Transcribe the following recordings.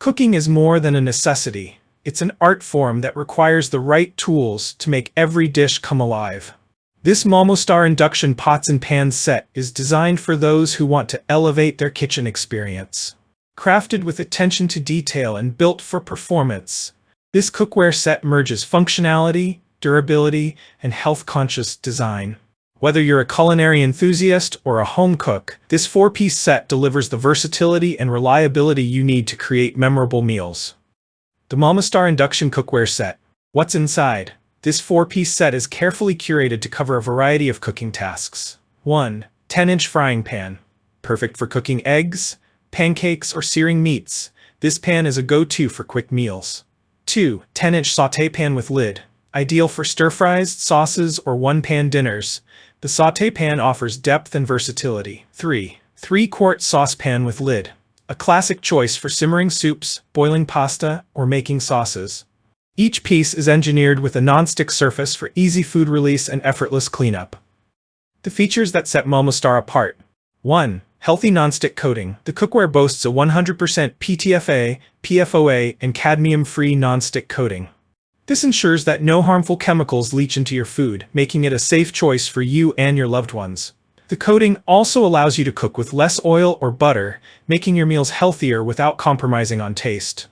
Cooking is more than a necessity. It's an art form that requires the right tools to make every dish come alive. This Momostar Induction Pots and Pans set is designed for those who want to elevate their kitchen experience. Crafted with attention to detail and built for performance, this cookware set merges functionality, durability, and health-conscious design. Whether you're a culinary enthusiast or a home cook, this 4-piece set delivers the versatility and reliability you need to create memorable meals. The Momostar Induction Cookware Set. What's inside? This 4-piece set is carefully curated to cover a variety of cooking tasks. 1. 10-inch frying pan. Perfect for cooking eggs, pancakes, or searing meats. This pan is a go-to for quick meals. 2. 10-inch sauté pan with lid. Ideal for stir-fries, sauces, or one-pan dinners. The sauté pan offers depth and versatility. 3. 3-quart saucepan with lid. A classic choice for simmering soups, boiling pasta, or making sauces. Each piece is engineered with a non-stick surface for easy food release and effortless cleanup. The features that set Momostar apart. 1. Healthy non-stick coating. The cookware boasts a 100% PTFA, PFOA, and cadmium-free non-stick coating. This ensures that no harmful chemicals leach into your food, making it a safe choice for you and your loved ones. The coating also allows you to cook with less oil or butter, making your meals healthier without compromising on taste.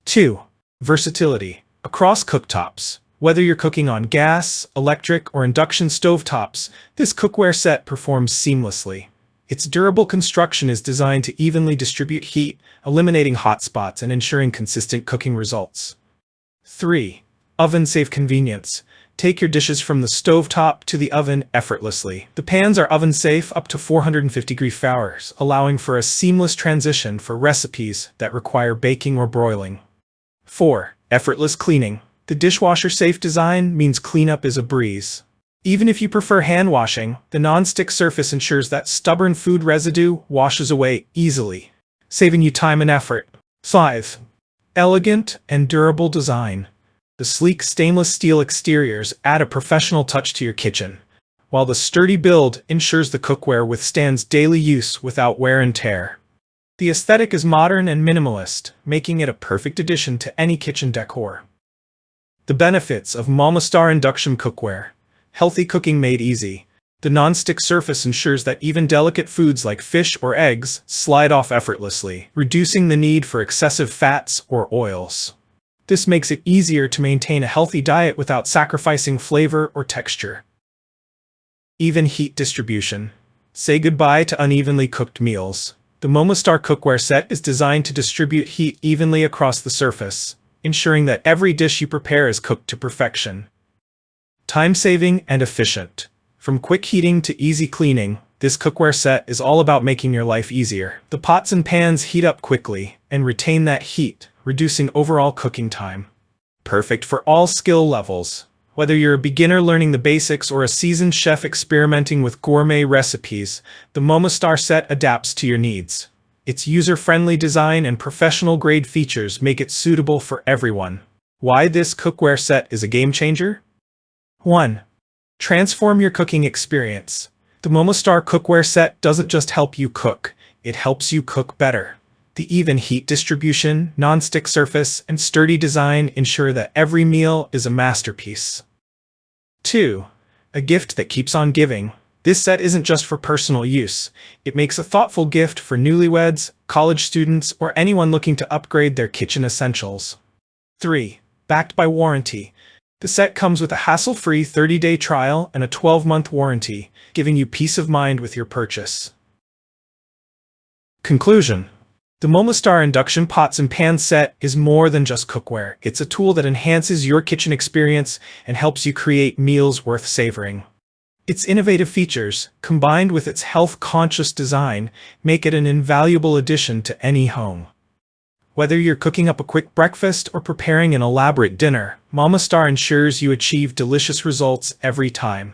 2. Versatility. Across cooktops. Whether you're cooking on gas, electric, or induction stovetops, this cookware set performs seamlessly. Its durable construction is designed to evenly distribute heat, eliminating hot spots and ensuring consistent cooking results. 3. Oven-safe convenience. Take your dishes from the stovetop to the oven effortlessly. The pans are oven-safe up to 450 Fahrenheit, allowing for a seamless transition for recipes that require baking or broiling. 4. Effortless cleaning. The dishwasher-safe design means cleanup is a breeze. Even if you prefer hand washing, the non-stick surface ensures that stubborn food residue washes away easily, saving you time and effort. 5. Elegant and durable design. The sleek stainless steel exteriors add a professional touch to your kitchen, while the sturdy build ensures the cookware withstands daily use without wear and tear. The aesthetic is modern and minimalist, making it a perfect addition to any kitchen decor. The benefits of Momostar Induction Cookware. Healthy cooking made easy. The non-stick surface ensures that even delicate foods like fish or eggs slide off effortlessly, reducing the need for excessive fats or oils. This makes it easier to maintain a healthy diet without sacrificing flavor or texture. Even heat distribution. Say goodbye to unevenly cooked meals. The Momostar Cookware set is designed to distribute heat evenly across the surface, ensuring that every dish you prepare is cooked to perfection. Time-saving and efficient. From quick heating to easy cleaning, this cookware set is all about making your life easier. The pots and pans heat up quickly and retain that heat, reducing overall cooking time. Perfect for all skill levels. Whether you're a beginner learning the basics or a seasoned chef experimenting with gourmet recipes, the Momostar set adapts to your needs. Its user-friendly design and professional-grade features make it suitable for everyone. Why this cookware set is a game-changer? 1. Transform your cooking experience. The Momostar Cookware set doesn't just help you cook, it helps you cook better. The even heat distribution, non-stick surface, and sturdy design ensure that every meal is a masterpiece. 2. A gift that keeps on giving. This set isn't just for personal use. It makes a thoughtful gift for newlyweds, college students, or anyone looking to upgrade their kitchen essentials. 3. Backed by warranty. The set comes with a hassle-free 30-day trial and a 12-month warranty, giving you peace of mind with your purchase. Conclusion. The Momostar Induction Pots and Pans set is more than just cookware. It's a tool that enhances your kitchen experience and helps you create meals worth savoring. Its innovative features, combined with its health-conscious design, make it an invaluable addition to any home. Whether you're cooking up a quick breakfast or preparing an elaborate dinner, Momostar ensures you achieve delicious results every time.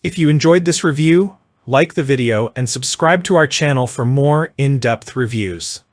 If you enjoyed this review, like the video and subscribe to our channel for more in-depth reviews.